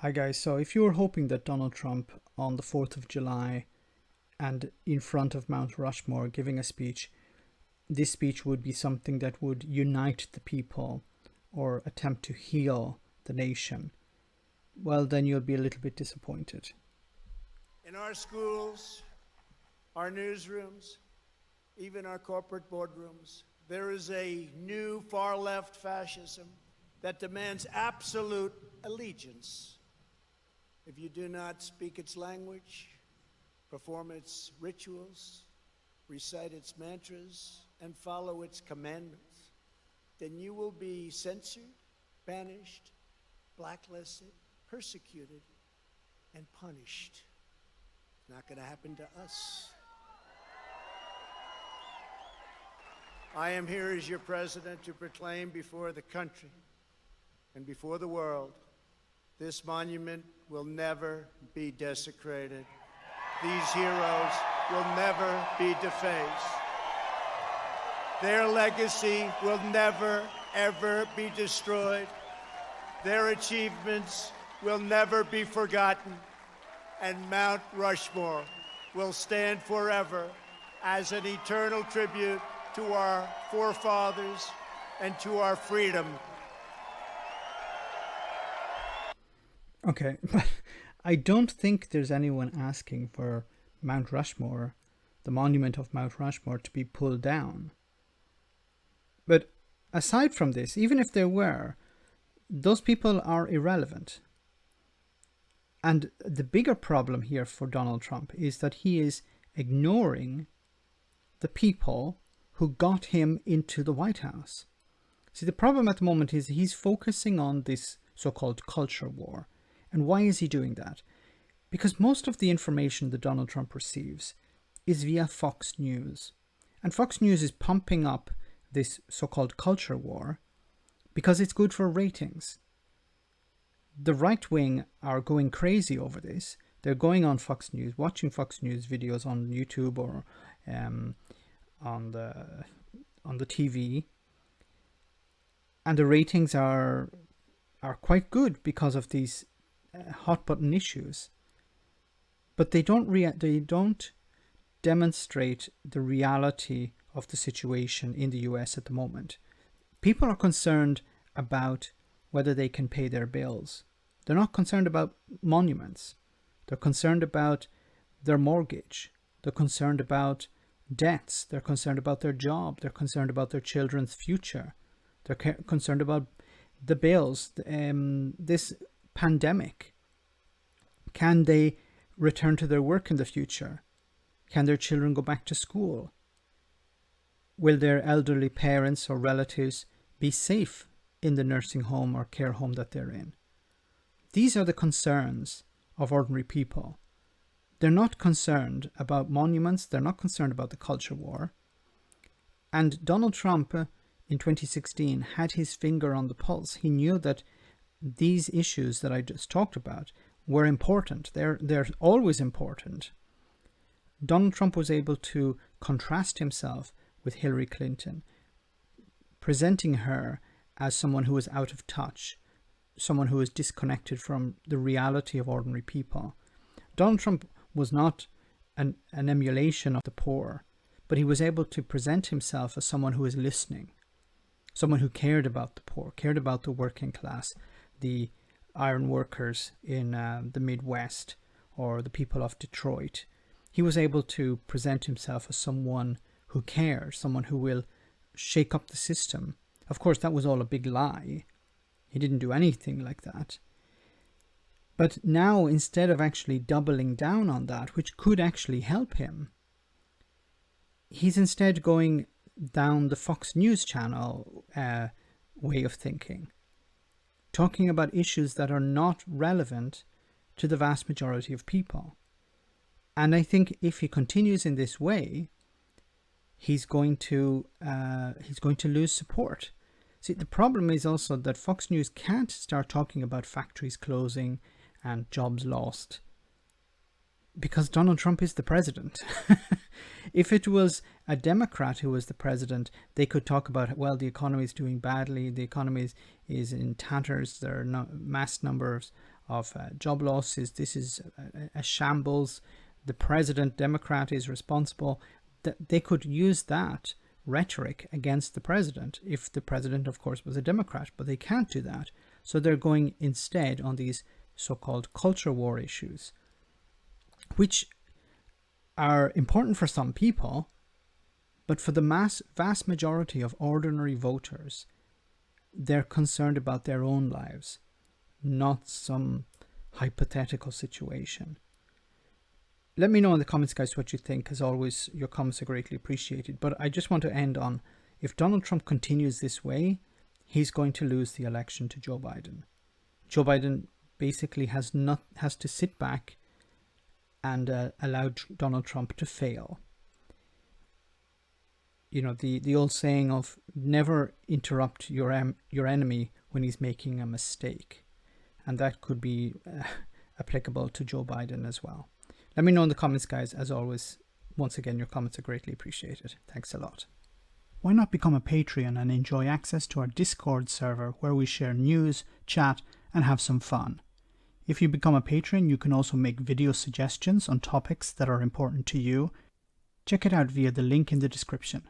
Hi guys, so if you were hoping that Donald Trump on the 4th of July and in front of Mount Rushmore giving a speech, this speech would be something that would unite the people or attempt to heal the nation, well then you'll be a little bit disappointed. In our schools, our newsrooms, even our corporate boardrooms, there is a new far-left fascism that demands absolute allegiance. If you do not speak its language, perform its rituals, recite its mantras, and follow its commandments, then you will be censored, banished, blacklisted, persecuted, and punished. It's not going to happen to us. I am here as your president to proclaim before the country and before the world, this monument will never be desecrated. These heroes will never be defaced. Their legacy will never, ever be destroyed. Their achievements will never be forgotten. And Mount Rushmore will stand forever as an eternal tribute to our forefathers and to our freedom. Okay, but I don't think there's anyone asking for Mount Rushmore, the monument of Mount Rushmore, to be pulled down. But aside from this, even if there were, those people are irrelevant. And the bigger problem here for Donald Trump is that he is ignoring the people who got him into the White House. See, the problem at the moment is he's focusing on this so-called culture war. And why is he doing that? Because most of the information that Donald Trump receives is via Fox News. And Fox News is pumping up this so-called culture war because it's good for ratings. The right wing are going crazy over this. They're going on Fox News, watching Fox News videos on YouTube or on the TV, and the ratings are quite good because of these hot button issues. But they don't demonstrate the reality of the situation in the US at the moment. People are concerned about whether they can pay their bills. They're not concerned about monuments. They're concerned about their mortgage. They're concerned about debts. They're concerned about their job. They're concerned about their children's future. They're concerned about the bills, this pandemic. Can they return to their work in the future? Can their children go back to school? Will their elderly parents or relatives be safe in the nursing home or care home that they're in? These are the concerns of ordinary people. They're not concerned about monuments. They're not concerned about the culture war. And Donald Trump in 2016 had his finger on the pulse. He knew that these issues that I just talked about were important. They're always important. Donald Trump was able to contrast himself with Hillary Clinton, presenting her as someone who was out of touch, someone who was disconnected from the reality of ordinary people. Donald Trump was not an emulation of the poor, but he was able to present himself as someone who was listening, someone who cared about the poor, cared about the working class, the iron workers in the Midwest or the people of Detroit. He was able to present himself as someone who cares, someone who will shake up the system. Of course, that was all a big lie. He didn't do anything like that. But now, instead of actually doubling down on that, which could actually help him, he's instead going down the Fox News channel way of thinking, talking about issues that are not relevant to the vast majority of people. And I think if he continues in this way, he's going to lose support. See, the problem is also that Fox News can't start talking about factories closing and jobs lost because Donald Trump is the president. If it was a Democrat who was the president, they could talk about, well, the economy is doing badly, the economy is in tatters, there are mass numbers job losses. This is a shambles. The president, Democrat, is responsible. They could use that rhetoric against the president if the president, of course, was a Democrat, but they can't do that. So they're going instead on these so-called culture war issues, which are important for some people, but for the vast majority of ordinary voters, they're concerned about their own lives, not some hypothetical situation. Let me know in the comments, guys, what you think. As always, your comments are greatly appreciated. But I just want to end on, if Donald Trump continues this way, he's going to lose the election to Joe Biden. Joe Biden basically has to sit back and allow Donald Trump to fail. You know, the old saying of never interrupt your enemy when he's making a mistake. And that could be applicable to Joe Biden as well. Let me know in the comments, guys. As always, once again, your comments are greatly appreciated. Thanks a lot. Why not become a Patreon and enjoy access to our Discord server where we share news, chat, and have some fun. If you become a patron, you can also make video suggestions on topics that are important to you. Check it out via the link in the description.